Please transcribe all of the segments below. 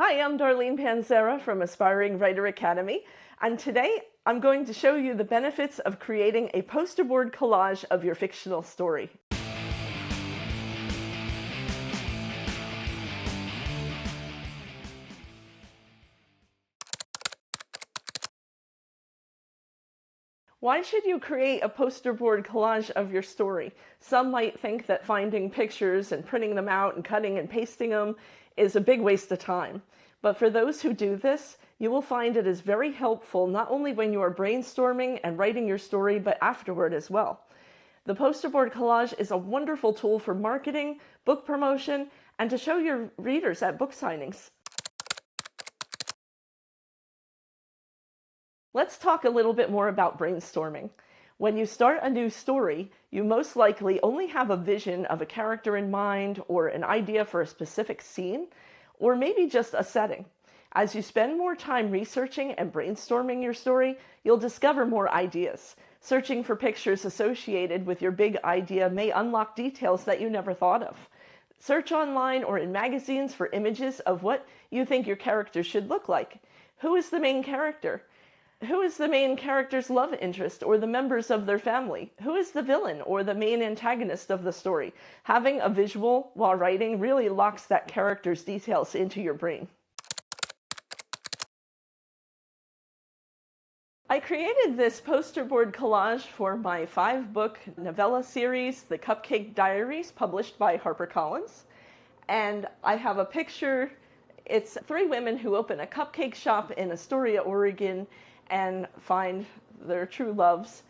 Hi, I'm Darlene Panzera from Aspiring Writer Academy, and today I'm going to show you the benefits of creating a poster board collage of your fictional story. Why should you create a poster board collage of your story? Some might think that finding pictures and printing them out and cutting and pasting them is a big waste of time. But for those who do this, you will find it is very helpful not only when you are brainstorming and writing your story, but afterward as well. The poster board collage is a wonderful tool for marketing, book promotion, and to show your readers at book signings. Let's talk a little bit more about brainstorming. When you start a new story, you most likely only have a vision of a character in mind or an idea for a specific scene, or maybe just a setting. As you spend more time researching and brainstorming your story, you'll discover more ideas. Searching for pictures associated with your big idea may unlock details that you never thought of. Search online or in magazines for images of what you think your character should look like. Who is the main character? Who is the main character's love interest or the members of their family? Who is the villain or the main antagonist of the story? Having a visual while writing really locks that character's details into your brain. I created this poster board collage for my 5-book novella series, The Cupcake Diaries, published by HarperCollins. And I have a picture. It's 3 women who open a cupcake shop in Astoria, Oregon, and find their true loves.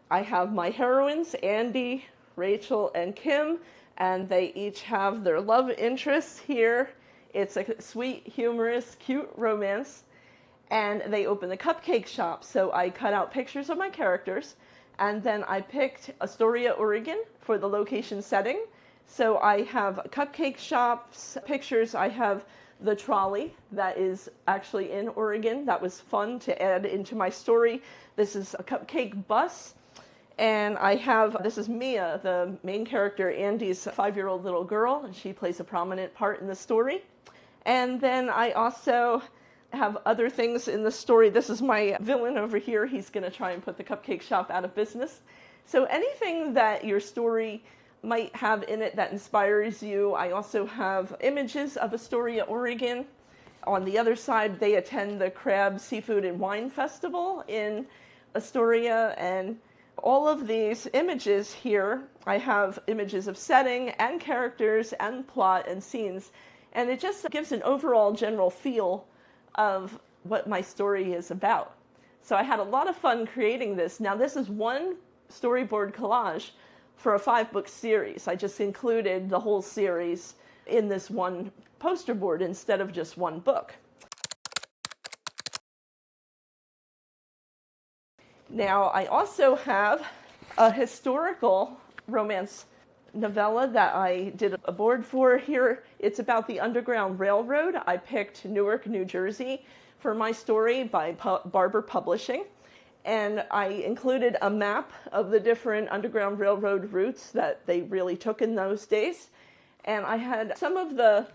I have my heroines, Andy, Rachel, and Kim, and they each have their love interests here. It's a sweet, humorous, cute romance, and they open the cupcake shop. So I cut out pictures of my characters, and then I picked Astoria, Oregon for the location setting. So I have cupcake shops pictures. I have the trolley that is actually in Oregon. That was fun to add into my story. This is a cupcake bus. And this is Mia, the main character, Andy's 5-year-old little girl, and she plays a prominent part in the story. And then I also have other things in the story. This is my villain over here. He's going to try and put the cupcake shop out of business. So anything that your story might have in it that inspires you. I also have images of Astoria, Oregon. On the other side, they attend the Crab, Seafood, and Wine Festival in Astoria. And all of these images here, I have images of setting and characters and plot and scenes. And it just gives an overall general feel of what my story is about. So I had a lot of fun creating this. Now this is one storyboard collage for a 5-book series. I just included the whole series in this one poster board instead of just one book. Now, I also have a historical romance novella that I did a board for here. It's about the Underground Railroad. I picked Newark, New Jersey for my story by Barber Publishing. And I included a map of the different Underground Railroad routes that they really took in those days. And I had some of the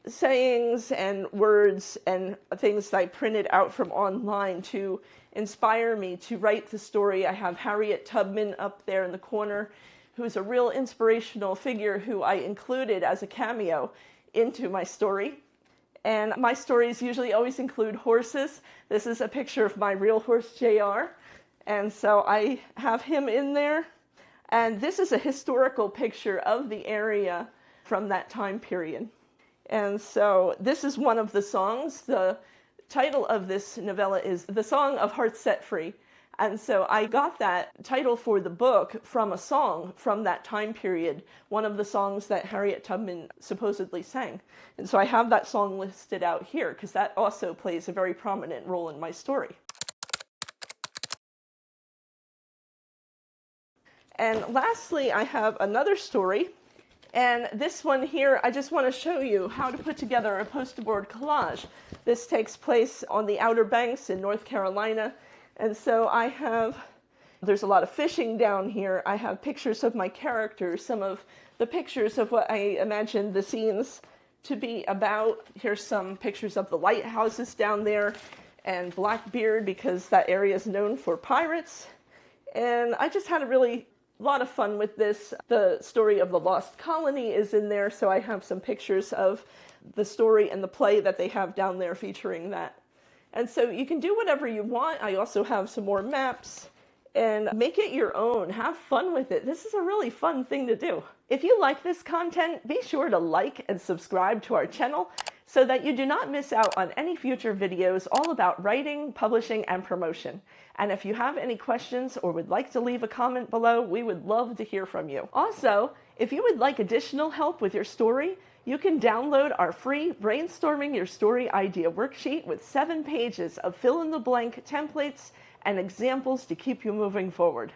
sayings and words and things that I printed out from online to inspire me to write the story. I have Harriet Tubman up there in the corner, who's a real inspirational figure who I included as a cameo into my story. And my stories usually always include horses. This is a picture of my real horse, JR. And so I have him in there. And this is a historical picture of the area from that time period. And so this is one of the songs. The title of this novella is The Song of Hearts Set Free. And so I got that title for the book from a song from that time period, one of the songs that Harriet Tubman supposedly sang. And so I have that song listed out here because that also plays a very prominent role in my story. And lastly, I have another story. And this one here, I just want to show you how to put together a poster board collage. This takes place on the Outer Banks in North Carolina. And so there's a lot of fishing down here. I have pictures of my characters, some of the pictures of what I imagined the scenes to be about. Here's some pictures of the lighthouses down there and Blackbeard, because that area is known for pirates. And I just had a really lot of fun with this. The story of the Lost Colony is in there, so I have some pictures of the story and the play that they have down there featuring that. And so you can do whatever you want. I also have some more maps, and make it your own. Have fun with it. This is a really fun thing to do. If you like this content, be sure to like and subscribe to our channel so that you do not miss out on any future videos all about writing, publishing, and promotion. And if you have any questions or would like to leave a comment below, we would love to hear from you. Also, if you would like additional help with your story, you can download our free Brainstorming Your Story Idea worksheet with 7 pages of fill-in-the-blank templates and examples to keep you moving forward.